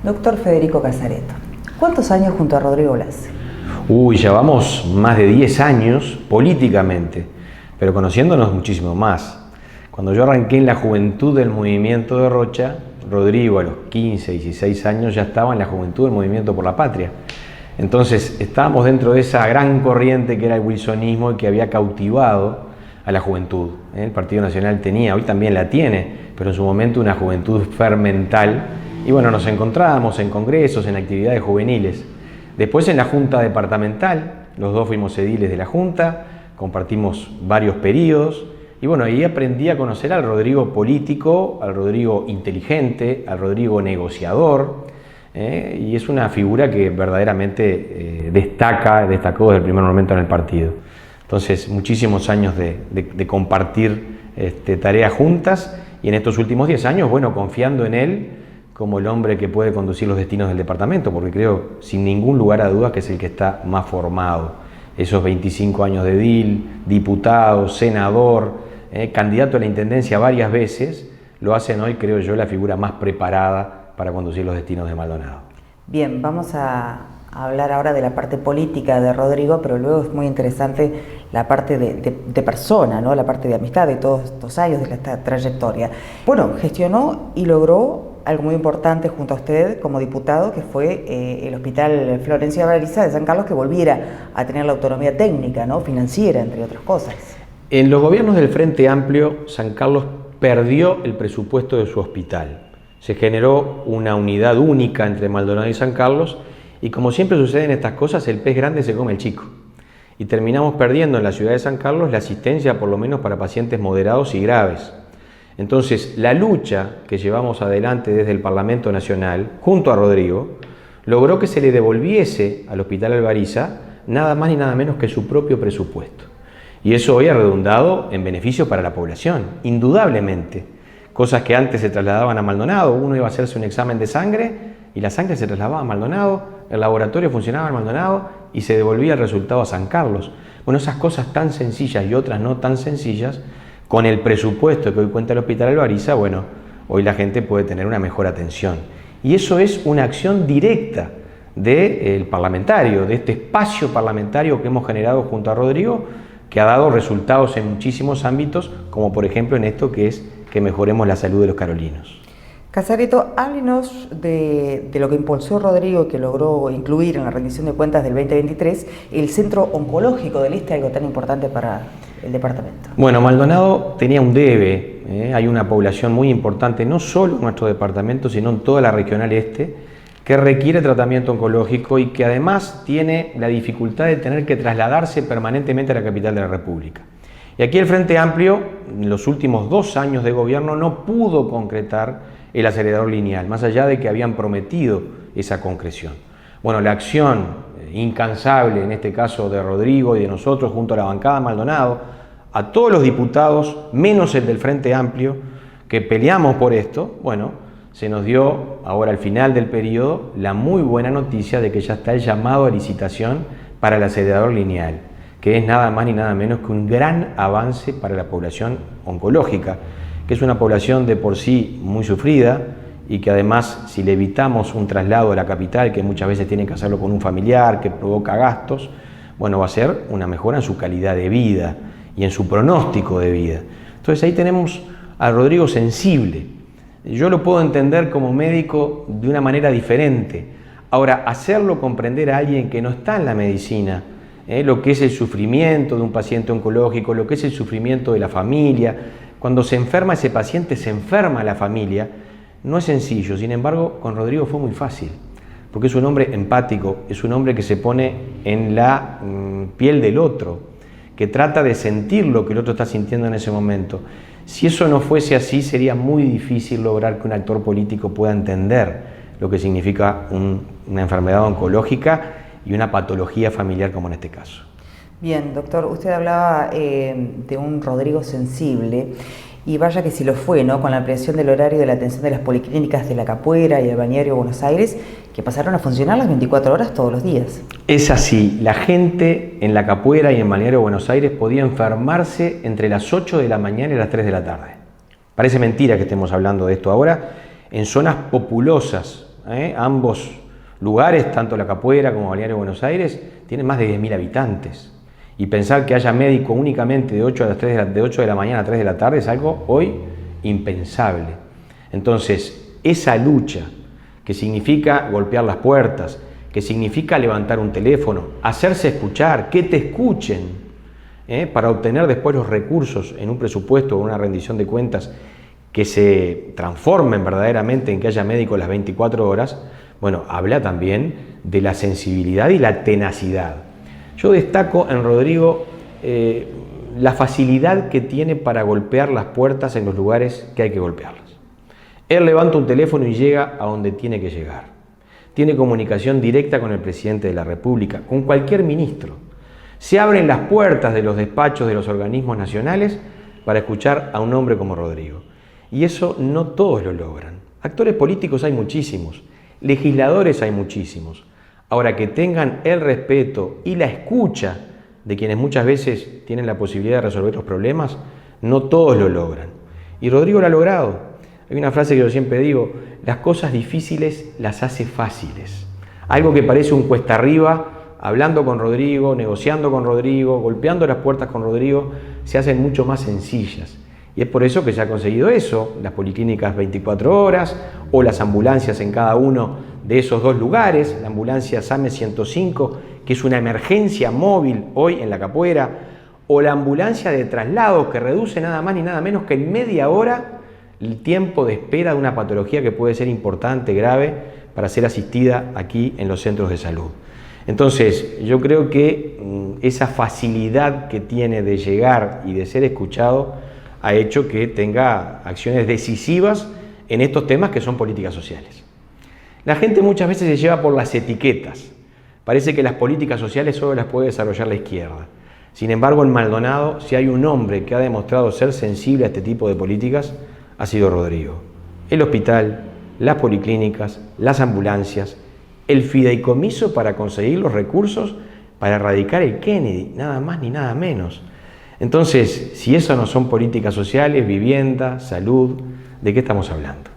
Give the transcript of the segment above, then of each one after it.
Doctor Federico Casareto, ¿cuántos años junto a Rodrigo Blasi? Llevamos más de 10 años políticamente, pero conociéndonos muchísimo más. Cuando yo arranqué en la juventud del movimiento de Rocha, Rodrigo a los 15, 16 años ya estaba en la juventud del Movimiento por la Patria. Entonces estábamos dentro de esa gran corriente que era el wilsonismo y que había cautivado a la juventud. El Partido Nacional tenía, hoy también la tiene, pero en su momento una juventud fermental. Y bueno, nos encontrábamos en congresos, en actividades juveniles. Después en la Junta Departamental, los dos fuimos ediles de la Junta, compartimos varios periodos. Y bueno, ahí aprendí a conocer al Rodrigo político, al Rodrigo inteligente, al Rodrigo negociador. Y es una figura que verdaderamente destacó desde el primer momento en el partido. Entonces, muchísimos años de compartir tareas juntas y en estos últimos 10 años, bueno, confiando en él como el hombre que puede conducir los destinos del departamento, porque creo, sin ningún lugar a dudas, que es el que está más formado. Esos 25 años de edil, diputado, senador, candidato a la intendencia varias veces, lo hacen hoy, creo yo, la figura más preparada para conducir los destinos de Maldonado. Bien, vamos a hablar ahora de la parte política de Rodrigo, pero luego es muy interesante la parte de persona, ¿no? La parte de amistad de todos estos años de esta trayectoria. Bueno, gestionó y logró algo muy importante junto a usted como diputado, que fue el Hospital Florencio Varela de San Carlos, que volviera a tener la autonomía técnica, ¿no? Financiera, entre otras cosas. En los gobiernos del Frente Amplio, San Carlos perdió el presupuesto de su hospital. Se generó una unidad única entre Maldonado y San Carlos y, como siempre sucede en estas cosas, el pez grande se come el chico. Y terminamos perdiendo en la ciudad de San Carlos la asistencia por lo menos para pacientes moderados y graves. Entonces, la lucha que llevamos adelante desde el Parlamento Nacional, junto a Rodrigo, logró que se le devolviese al Hospital Alvariza nada más ni nada menos que su propio presupuesto. Y eso hoy ha redundado en beneficio para la población, indudablemente. Cosas que antes se trasladaban a Maldonado, uno iba a hacerse un examen de sangre y la sangre se trasladaba a Maldonado, el laboratorio funcionaba en Maldonado y se devolvía el resultado a San Carlos. Bueno, esas cosas tan sencillas y otras no tan sencillas, con el presupuesto que hoy cuenta el Hospital Alvariza, bueno, hoy la gente puede tener una mejor atención. Y eso es una acción directa del parlamentario, de este espacio parlamentario que hemos generado junto a Rodrigo, que ha dado resultados en muchísimos ámbitos, como por ejemplo en esto que es que mejoremos la salud de los carolinos. Casareto, háblenos de lo que impulsó Rodrigo, que logró incluir en la rendición de cuentas del 2023 el Centro Oncológico del Este, algo tan importante para el departamento. Bueno, Maldonado tenía un debe, hay una población muy importante, no solo en nuestro departamento, sino en toda la regional este, que requiere tratamiento oncológico y que además tiene la dificultad de tener que trasladarse permanentemente a la capital de la República. Y aquí el Frente Amplio, en los últimos 2 años de gobierno, no pudo concretar el acelerador lineal, más allá de que habían prometido esa concreción. Bueno, la acción incansable, en este caso de Rodrigo y de nosotros, junto a la bancada Maldonado, a todos los diputados, menos el del Frente Amplio, que peleamos por esto, bueno, se nos dio ahora al final del periodo la muy buena noticia de que ya está el llamado a licitación para el acelerador lineal, que es nada más ni nada menos que un gran avance para la población oncológica, que es una población de por sí muy sufrida y que además, si le evitamos un traslado a la capital, que muchas veces tienen que hacerlo con un familiar, que provoca gastos, bueno, va a ser una mejora en su calidad de vida y en su pronóstico de vida. Entonces ahí tenemos a Rodrigo sensible. Yo lo puedo entender como médico de una manera diferente. Ahora, hacerlo comprender a alguien que no está en la medicina, lo que es el sufrimiento de un paciente oncológico, lo que es el sufrimiento de la familia, cuando se enferma ese paciente, se enferma la familia, no es sencillo. Sin embargo, con Rodrigo fue muy fácil, porque es un hombre empático, es un hombre que se pone en la piel del otro, que trata de sentir lo que el otro está sintiendo en ese momento. Si eso no fuese así, sería muy difícil lograr que un actor político pueda entender lo que significa una enfermedad oncológica y una patología familiar como en este caso. Bien, doctor, usted hablaba de un Rodrigo sensible, y vaya que sí lo fue, ¿no? Con la ampliación del horario de la atención de las policlínicas de La Capuera y el Balneario Buenos Aires, que pasaron a funcionar las 24 horas todos los días. Es así, la gente en La Capuera y en Balneario Buenos Aires podía enfermarse entre las 8 de la mañana y las 3 de la tarde. Parece mentira que estemos hablando de esto ahora. En zonas populosas Ambos lugares, tanto La Capuera como Balneario Buenos Aires, tienen más de 10.000 habitantes. Y pensar que haya médico únicamente de 8 de la mañana a 3 de la tarde es algo hoy impensable. Entonces, esa lucha que significa golpear las puertas, que significa levantar un teléfono, hacerse escuchar, que te escuchen, para obtener después los recursos en un presupuesto o una rendición de cuentas que se transformen verdaderamente en que haya médicos las 24 horas, bueno, habla también de la sensibilidad y la tenacidad. Yo destaco en Rodrigo la facilidad que tiene para golpear las puertas en los lugares que hay que golpearlas. Él levanta un teléfono y llega a donde tiene que llegar. Tiene comunicación directa con el presidente de la República, con cualquier ministro. Se abren las puertas de los despachos de los organismos nacionales para escuchar a un hombre como Rodrigo. Y eso no todos lo logran. Actores políticos hay muchísimos, legisladores hay muchísimos. Ahora, que tengan el respeto y la escucha de quienes muchas veces tienen la posibilidad de resolver los problemas, no todos lo logran. Y Rodrigo lo ha logrado. Hay una frase que yo siempre digo: las cosas difíciles las hace fáciles. Algo que parece un cuesta arriba, hablando con Rodrigo, negociando con Rodrigo, golpeando las puertas con Rodrigo, se hacen mucho más sencillas. Y es por eso que se ha conseguido eso, las policlínicas 24 horas o las ambulancias en cada uno de esos dos lugares, la ambulancia SAME 105, que es una emergencia móvil hoy en La Capuera, o la ambulancia de traslado que reduce nada más ni nada menos que en media hora el tiempo de espera de una patología que puede ser importante, grave, para ser asistida aquí en los centros de salud. Entonces, yo creo que esa facilidad que tiene de llegar y de ser escuchado ha hecho que tenga acciones decisivas en estos temas que son políticas sociales. La gente muchas veces se lleva por las etiquetas. Parece que las políticas sociales solo las puede desarrollar la izquierda. Sin embargo, en Maldonado, si hay un hombre que ha demostrado ser sensible a este tipo de políticas, ha sido Rodrigo. El hospital, las policlínicas, las ambulancias, el fideicomiso para conseguir los recursos para erradicar el Kennedy, nada más ni nada menos. Entonces, si eso no son políticas sociales, vivienda, salud, ¿de qué estamos hablando?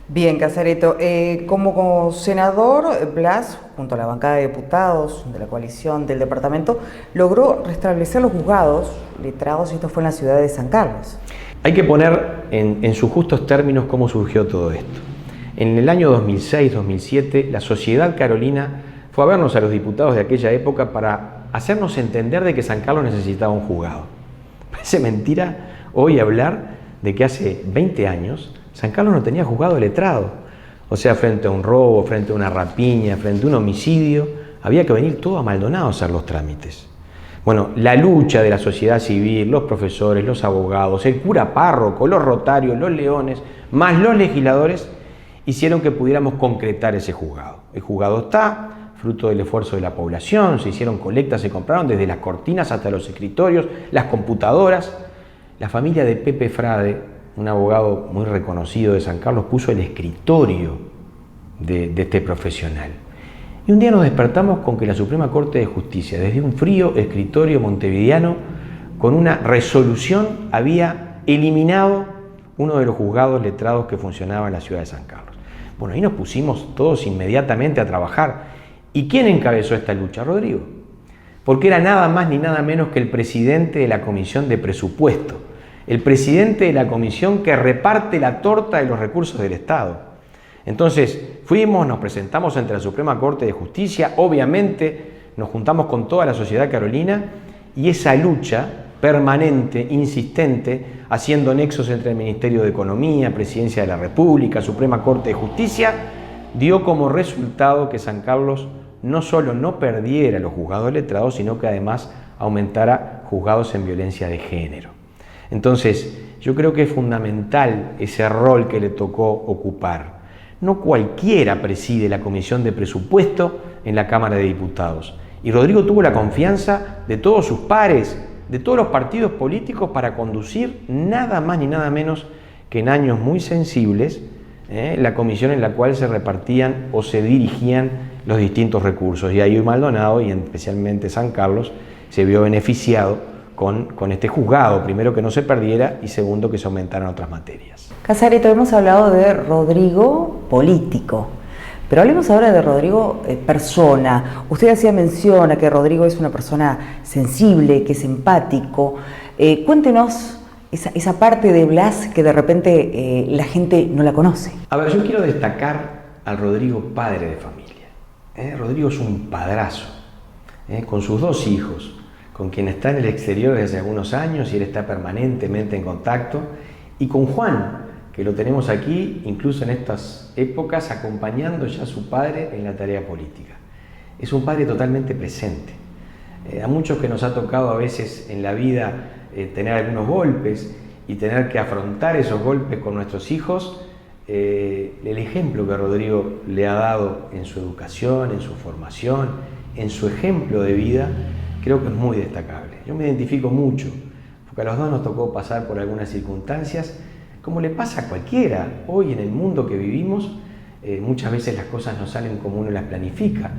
Bien, Casareto, como senador, Blas, junto a la bancada de diputados de la coalición del departamento, logró restablecer los juzgados letrados, y esto fue en la ciudad de San Carlos. Hay que poner en sus justos términos cómo surgió todo esto. En el año 2006-2007, la sociedad carolina fue a vernos a los diputados de aquella época para hacernos entender de que San Carlos necesitaba un juzgado. Parece mentira hoy hablar de que hace 20 años San Carlos no tenía juzgado letrado. O sea, frente a un robo, frente a una rapiña, frente a un homicidio, había que venir todo a Maldonado a hacer los trámites. Bueno, la lucha de la sociedad civil, los profesores, los abogados, el cura párroco, los rotarios, los leones, más los legisladores, hicieron que pudiéramos concretar ese juzgado. El juzgado está, fruto del esfuerzo de la población, se hicieron colectas, se compraron desde las cortinas hasta los escritorios, las computadoras. La familia de Pepe Frade, un abogado muy reconocido de San Carlos, puso el escritorio de este profesional. Y un día nos despertamos con que la Suprema Corte de Justicia, desde un frío escritorio montevideano, con una resolución, había eliminado uno de los juzgados letrados que funcionaba en la ciudad de San Carlos. Bueno, ahí nos pusimos todos inmediatamente a trabajar. ¿Y quién encabezó esta lucha? Rodrigo. Porque era nada más ni nada menos que el presidente de la Comisión de Presupuesto, el presidente de la comisión que reparte la torta de los recursos del Estado. Entonces, fuimos, nos presentamos ante la Suprema Corte de Justicia, obviamente nos juntamos con toda la sociedad carolina, y esa lucha permanente, insistente, haciendo nexos entre el Ministerio de Economía, Presidencia de la República, Suprema Corte de Justicia, dio como resultado que San Carlos no solo no perdiera los juzgados letrados, sino que además aumentara juzgados en violencia de género. Entonces, yo creo que es fundamental ese rol que le tocó ocupar. No cualquiera preside la Comisión de Presupuesto en la Cámara de Diputados. Y Rodrigo tuvo la confianza de todos sus pares, de todos los partidos políticos, para conducir nada más ni nada menos que en años muy sensibles la comisión en la cual se repartían o se dirigían los distintos recursos. Y ahí Maldonado, y especialmente San Carlos, se vio beneficiado con este juzgado, primero que no se perdiera y segundo que se aumentaran otras materias. Casareto, hemos hablado de Rodrigo político, Pero hablemos ahora de Rodrigo persona. Usted hacía mención a que Rodrigo es una persona sensible, que es empático. Cuéntenos esa parte de Blas que de repente la gente no la conoce. A ver, yo quiero destacar al Rodrigo padre de familia. Rodrigo es un padrazo, con sus 2 hijos, con quien está en el exterior desde algunos años y él está permanentemente en contacto, y con Juan, que lo tenemos aquí, incluso en estas épocas, acompañando ya a su padre en la tarea política. Es un padre totalmente presente. A muchos que nos ha tocado a veces en la vida tener algunos golpes y tener que afrontar esos golpes con nuestros hijos, el ejemplo que Rodrigo le ha dado en su educación, en su formación, en su ejemplo de vida, creo que es muy destacable. Yo me identifico mucho, porque a los 2 nos tocó pasar por algunas circunstancias, como le pasa a cualquiera. Hoy en el mundo que vivimos, muchas veces las cosas no salen como uno las planifica.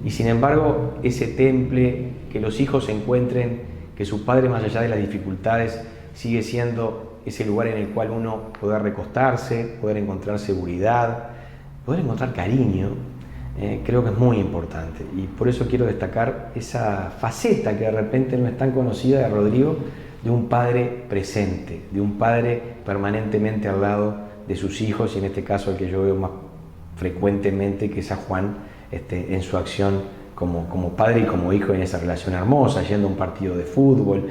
Y sin embargo, ese temple, que los hijos encuentren que su padre, más allá de las dificultades, sigue siendo ese lugar en el cual uno puede recostarse, poder encontrar seguridad, poder encontrar cariño, creo que es muy importante. Y por eso quiero destacar esa faceta que de repente no es tan conocida de Rodrigo, de un padre presente, de un padre permanentemente al lado de sus hijos, y en este caso el que yo veo más frecuentemente, que es a Juan, en su acción como padre y como hijo, en esa relación hermosa, yendo a un partido de fútbol,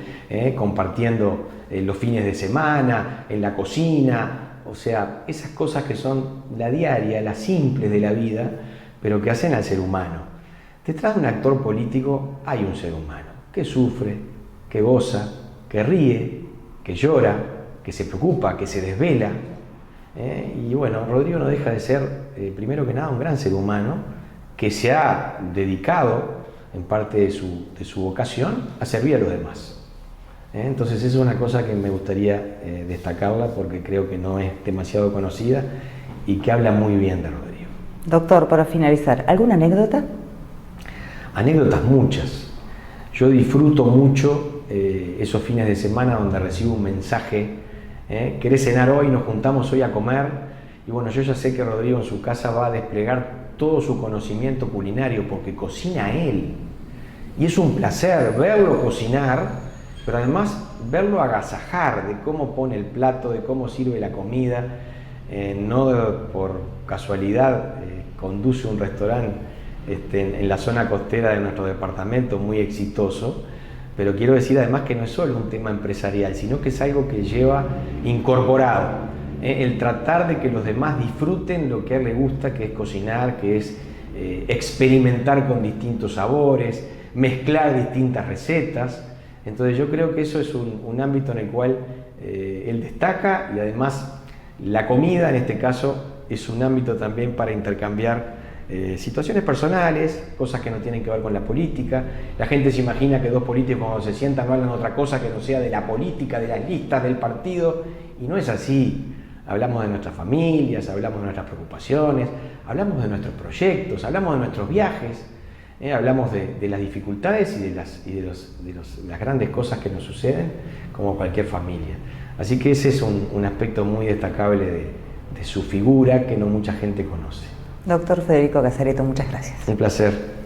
compartiendo los fines de semana, en la cocina, o sea, esas cosas que son la diaria, las simples de la vida, pero que hacen al ser humano. Detrás de un actor político hay un ser humano que sufre, que goza, que ríe, que llora, que se preocupa, que se desvela. Y bueno, Rodrigo no deja de ser, primero que nada, un gran ser humano que se ha dedicado, en parte de su vocación, a servir a los demás. Entonces esa es una cosa que me gustaría destacarla, porque creo que no es demasiado conocida y que habla muy bien de Rodrigo. Doctor, para finalizar, ¿alguna anécdota? Anécdotas muchas. Yo disfruto mucho esos fines de semana donde recibo un mensaje, ¿querés cenar hoy? Nos juntamos hoy a comer. Y bueno, yo ya sé que Rodrigo en su casa va a desplegar todo su conocimiento culinario, porque cocina él. Y es un placer verlo cocinar, pero además verlo agasajar, de cómo pone el plato, de cómo sirve la comida. No por casualidad conduce un restaurante en la zona costera de nuestro departamento muy exitoso, pero quiero decir además que no es solo un tema empresarial, sino que es algo que lleva incorporado, el tratar de que los demás disfruten lo que a él le gusta, que es cocinar, que es experimentar con distintos sabores, mezclar distintas recetas. Entonces yo creo que eso es un ámbito en el cual él destaca, y además la comida en este caso es un ámbito también para intercambiar situaciones personales, cosas que no tienen que ver con la política. La gente se imagina que 2 políticos cuando se sientan no hablan otra cosa que no sea de la política, de las listas, del partido, y no es así. Hablamos de nuestras familias, hablamos de nuestras preocupaciones, hablamos de nuestros proyectos, hablamos de nuestros viajes, hablamos de las dificultades y de las grandes cosas que nos suceden, como cualquier familia. Así que ese es un aspecto muy destacable de su figura que no mucha gente conoce. Doctor Federico Casareto, muchas gracias. Un placer.